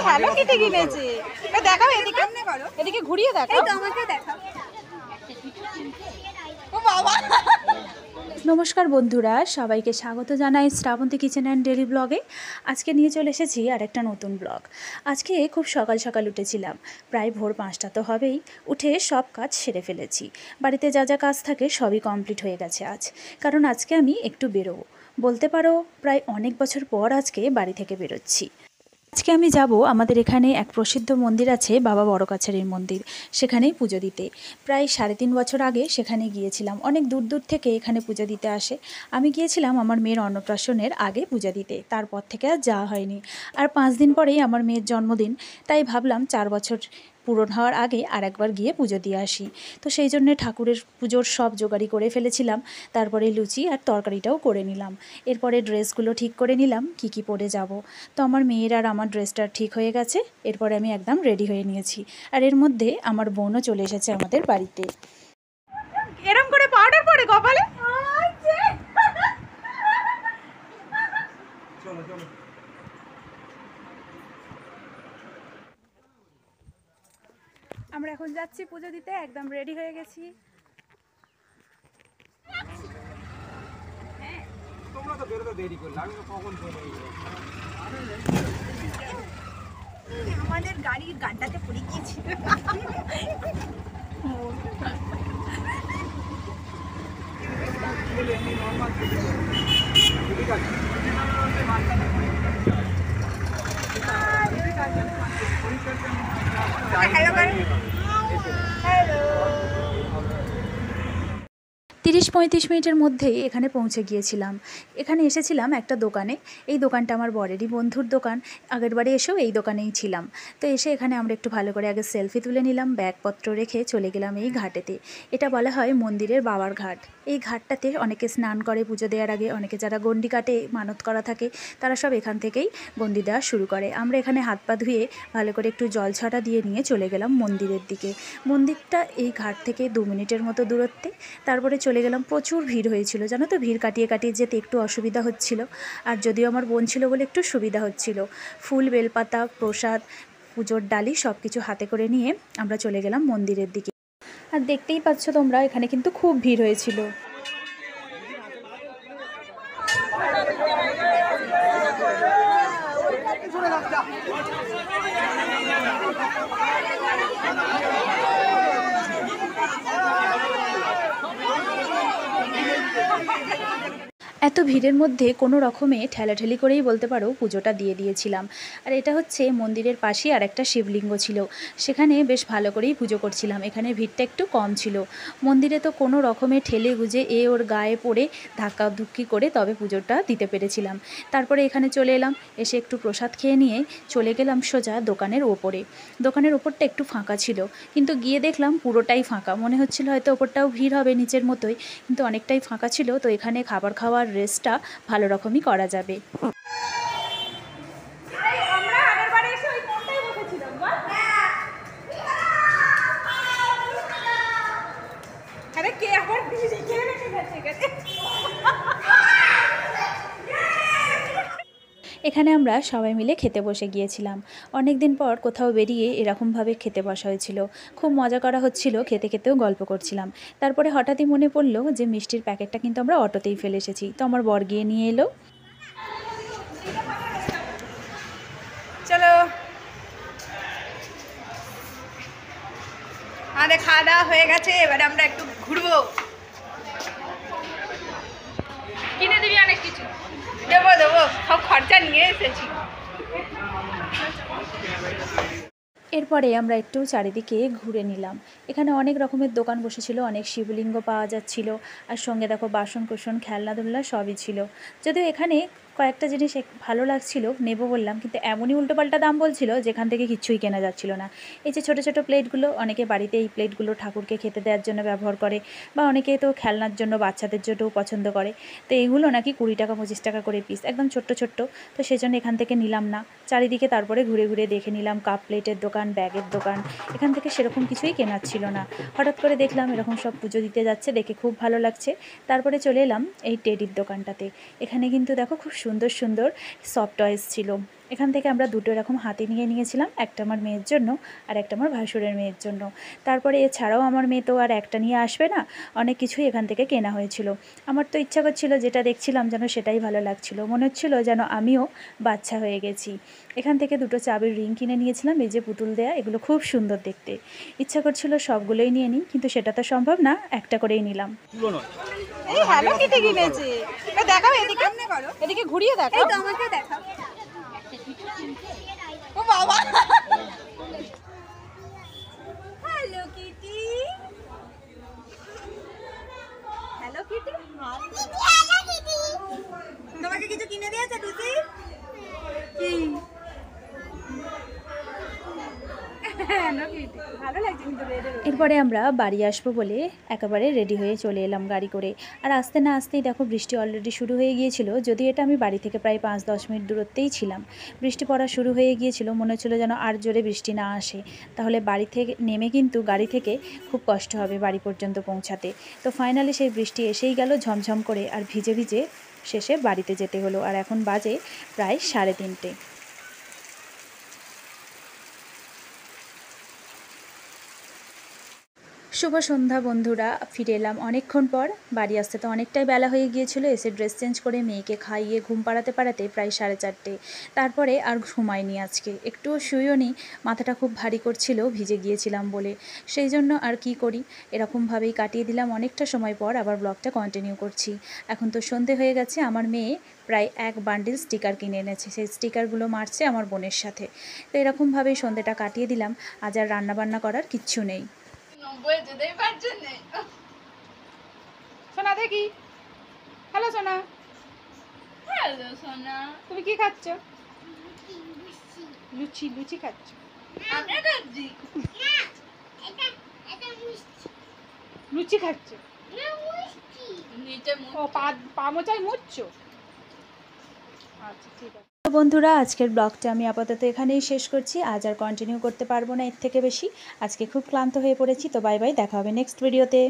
Hello Kitty কিনেছি, দেখাও এদিকে, এদিকে ঘুরিয়ে দেখাও। নমস্কার বন্ধুরা, সবাইকে স্বাগত জানাই শ্রাবন্তী কিচেন অ্যান্ড ডেলি ব্লগে। আজকে নিয়ে চলে এসেছি আর একটা নতুন ব্লগ। আজকে খুব সকাল সকাল উঠেছিলাম, প্রায় ভোর 5টা তো হবেই। উঠে সব কাজ সেরে ফেলেছি, বাড়িতে যা যা কাজ থাকে সবই কমপ্লিট হয়ে গেছে আজ, কারণ আজকে আমি একটু বেরোবো। বলতে পারো প্রায় অনেক বছর পর আজকে বাড়ি থেকে বেরোচ্ছি। আজকে আমি যাব, আমাদের এখানে এক প্রসিদ্ধ মন্দির আছে, বাবা বড়কাছারির মন্দির, সেখানেই পুজো দিতে। প্রায় 3.5 বছর আগে সেখানে গিয়েছিলাম। অনেক দূর দূর থেকে এখানে পুজো দিতে আসে। আমি গিয়েছিলাম আমার মেয়ের অন্নপ্রাশনের আগে পূজা দিতে, তারপর থেকে আর যাওয়া হয়নি। আর 5 দিন পরেই আমার মেয়ের জন্মদিন, তাই ভাবলাম 4 বছর পূরণ হওয়ার আগে আর একবার গিয়ে পুজো দিয়ে আসি। তো সেই জন্যে ঠাকুরের পুজোর সব জোগাড়ি করে ফেলেছিলাম। তারপরে লুচি আর তরকারিটাও করে নিলাম। এরপরে ড্রেসগুলো ঠিক করে নিলাম কি কি পরে যাব। তো আমার মেয়ের আর আমার ড্রেসটা ঠিক হয়ে গেছে। এরপরে আমি একদম রেডি হয়ে নিয়েছি। আর এর মধ্যে আমার বোনও চলে এসেছে আমাদের বাড়িতে। এরম করে পাউডার পরে কপালে। আমরা এখন যাচ্ছি পুজো দিতে, একদম রেডি হয়ে গেছি। তোমরা তো বেরোতে দেরি করলে, আমি তো কখন আমাদের গাড়ির গানটাতে পড়ে গিয়েছি। হ্যালো। 30-35 মিনিটের মধ্যেই এখানে পৌঁছে গিয়েছিলাম। এখানে এসেছিলাম একটা দোকানে। এই দোকানটা আমার বরেরই বন্ধুর দোকান। আগেরবারে এসেও এই দোকানেই ছিলাম। তো এসে এখানে আমরা একটু ভালো করে আগে সেলফি তুলে নিলাম, ব্যাগপত্র রেখে চলে গেলাম এই ঘাটেতে। এটা বলা হয় মন্দিরের বাবার ঘাট। এই ঘাটটাতে অনেকে স্নান করে পুজো দেওয়ার আগে, অনেকে যারা গণ্ডি কাটে মানত করা থাকে তারা সব এখান থেকেই গণ্ডি দেওয়া শুরু করে। আমরা এখানে হাত পা ধুয়ে ভালো করে একটু জল ছাটা দিয়ে নিয়ে চলে গেলাম মন্দিরের দিকে। মন্দিরটা এই ঘাট থেকে 2 মিনিটের মতো দূরত্বে। তারপরে চলে গেলাম। প্রচুর ভিড় হয়েছিল, জানো তো, ভিড় কাটিয়ে কাটিয়ে যেতে একটু অসুবিধা হচ্ছিল। আর যদিও আমার বোন ছিল বলে একটু সুবিধা হচ্ছিল। ফুল, বেলপাতা, প্রসাদ, পুজোর ডালি সব কিছু হাতে করে নিয়ে আমরা চলে গেলাম মন্দিরের দিকে। আর দেখতেই পাচ্ছ তোমরা, এখানে কিন্তু খুব ভিড় হয়েছিল। এত ভিড়ের মধ্যে কোনো রকমে ঠেলাঠেলি করেই বলতে পারো পুজোটা দিয়ে দিয়েছিলাম। আর এটা হচ্ছে মন্দিরের পাশেই আর একটা শিবলিঙ্গ ছিল, সেখানে বেশ ভালো করেই পুজো করছিলাম। এখানে ভিড়টা একটু কম ছিল। মন্দিরে তো কোনো রকমে ঠেলে গুজে ওর গায়ে পড়ে ধাক্কাধুক্কি করে তবে পুজোটা দিতে পেরেছিলাম। তারপরে এখানে চলে এলাম, এসে একটু প্রসাদ খেয়ে নিয়ে চলে গেলাম সোজা দোকানের ওপরে। দোকানের ওপরটা একটু ফাঁকা ছিল, কিন্তু গিয়ে দেখলাম পুরোটাই ফাঁকা। মনে হচ্ছিল হয়তো ওপরটাও ভিড় হবে নিচের মতোই, কিন্তু অনেকটাই ফাঁকা ছিল। তো এখানে খাবার খাওয়ার রেস্টটা ভালো রকমই করা যাবে। এখানে আমরা সবাই মিলে খেতে বসে গিয়েছিলাম। অনেক দিন পর কোথাও বেরিয়ে এরকমভাবে খেতে বসা হয়েছিল। খুব মজা করা হচ্ছিল, খেতে খেতেও গল্প করছিলাম। তারপরে হঠাৎই মনে পড়লো যে মিষ্টির প্যাকেটটা কিন্তু আমরা অটোতেই ফেলে এসেছি। তো আমার বর গিয়ে নিয়ে এলো। চলো, আমাদের খাওয়া দাওয়া হয়ে গেছে, এবারে আমরা একটু ঘুরবো। কিনে দিবি অনেক কিছু। দেবো দেবো, সব খরচা নিয়ে এসেছি। এরপরে আমরা একটু চারিদিকে ঘুরে নিলাম। এখানে অনেক রকমের দোকান বসেছিল, অনেক শিবলিঙ্গ পাওয়া যাচ্ছিল। আর সঙ্গে দেখো বাসন কুসন, খেলনাধুলা সবই ছিল। যদিও এখানে কয়েকটা জিনিস ভালো লাগছিল, নেব বললাম, কিন্তু এমনই উল্টোপাল্টা দাম বলছিল যেখান থেকে কিচ্ছুই কেনা যাচ্ছিল না। এই যে ছোটো ছোটো প্লেটগুলো, অনেকে বাড়িতে এই প্লেটগুলো ঠাকুরকে খেতে দেওয়ার জন্য ব্যবহার করে, বা অনেকে তো খেলনার জন্য বাচ্চাদের জন্যও পছন্দ করে। তো এইগুলো নাকি 20 টাকা 25 টাকা করে পিস, একদম ছোট্ট ছোট্ট। তো সেজন্য এখান থেকে নিলাম না। চারিদিকে তারপরে ঘুরে ঘুরে দেখে নিলাম কাপ প্লেটের দোকান, ব্যাগের দোকান। এখান থেকে সেরকম কিছুই কেনার ছিল না। হঠাৎ করে দেখলাম এরকম সব পুজো দিতে যাচ্ছে, দেখে খুব ভালো লাগছে। তারপরে চলে এলাম এই টেডির দোকানটাতে। এখানে কিন্তু দেখো খুব সুন্দর সুন্দর সফট টয়েস ছিল। এখান থেকে আমরা দুটো এরকম হাতি নিয়ে নিয়েছিলাম, একটা আমার মেয়ের জন্য আর একটা আমার ভাসুরের মেয়ের জন্য। তারপরে এছাড়াও আমার মেয়ে তো আর একটা নিয়ে আসবে না, অনেক কিছুই এখান থেকে কেনা হয়েছিল। আমার তো ইচ্ছা করছিল, যেটা দেখছিলাম যেন সেটাই ভালো লাগছিল, মনে হচ্ছিল যেন আমিও বাচ্চা হয়ে গেছি। এখান থেকে দুটো চাবির রিং কিনে নিয়েছিলাম, এই যে পুতুল দেয়া, এগুলো খুব সুন্দর দেখতে। ইচ্ছা করছিল সবগুলোই নিয়ে নিই, কিন্তু সেটা তো সম্ভব না, একটা করেই নিলাম। এই হ্যালো কিটি কিনেছে। দেখাও এদিকে, এদিকে ঘুরিয়ে দেখাও। এই তো আমাকে দেখাও। ও বাবা, hello Kitty, hello Kitty, hello Kitty. তোমাকে কিছু কিনে দিয়েছে টুসি? কি? হ্যালো কিটি, ভালো লাগছে কিন্তু রেডের। এরপরে আমরা বাড়ি আসবো বলে একেবারে রেডি হয়ে চলে এলাম গাড়ি করে। আর আসতে না আসতেই দেখো বৃষ্টি অলরেডি শুরু হয়ে গিয়েছিল, যদি এটা আমি বাড়ি থেকে প্রায় 5-10 মিনিট দূরত্বেই ছিলাম। বৃষ্টি পড়া শুরু হয়ে গিয়েছিল, মনে হচ্ছিলো যেন আর জোরে বৃষ্টি না আসে, তাহলে বাড়ি থেকে নেমে কিন্তু গাড়ি থেকে খুব কষ্ট হবে বাড়ি পর্যন্ত পৌঁছাতে। তো ফাইনালি সেই বৃষ্টি এসেই গেল ঝমঝম করে, আর ভিজে ভিজে শেষে বাড়িতে যেতে হলো। আর এখন বাজে প্রায় 3:30। শুভ সন্ধ্যা বন্ধুরা, ফিরে এলাম অনেকক্ষণ পর। বাড়ি আসতে তো অনেকটাই বেলা হয়ে গিয়েছিল, এসে ড্রেস চেঞ্জ করে মেয়েকে খাইয়ে ঘুম পাড়াতে পাড়াতে প্রায় 4:30। তারপরে আর ঘুমাইনি আজকে, একটুও শুইও নি, মাথাটা খুব ভারী করছিল ভিজে গিয়েছিলাম বলে। সেই জন্য আর কি করি, এরকমভাবেই কাটিয়ে দিলাম। অনেকটা সময় পর আবার ব্লগটা কন্টিনিউ করছি। এখন তো সন্ধে হয়ে গেছে, আমার মেয়ে প্রায় 1 বান্ডিল স্টিকার কিনে এনেছে, সেই স্টিকারগুলো মারছে আমার বোনের সাথে। তো এরকমভাবেই সন্ধেটা কাটিয়ে দিলাম। আজ আর রান্নাবান্না করার কিচ্ছু নেই। সোনা দেখি, হ্যালো সোনা, হ্যালো সোনা, তুমি কি খাচ্ছ? লুচি, লুচি খাচ্ছ? আমরা খাচ্ছি। লুচি খাচ্ছ? নিচে ও পা মোচায় মুচ্ছ? আচ্ছা ঠিক আছে। তো বন্ধুরা, আজকের ব্লগটা আমি আপাতত এখানেই শেষ করছি। আজ আর কন্টিনিউ করতে পারবো না এর থেকে বেশি। আজকে খুব ক্লান্ত হয়ে পড়েছি। তো বাই বাই, দেখা হবে নেক্সট ভিডিওতে।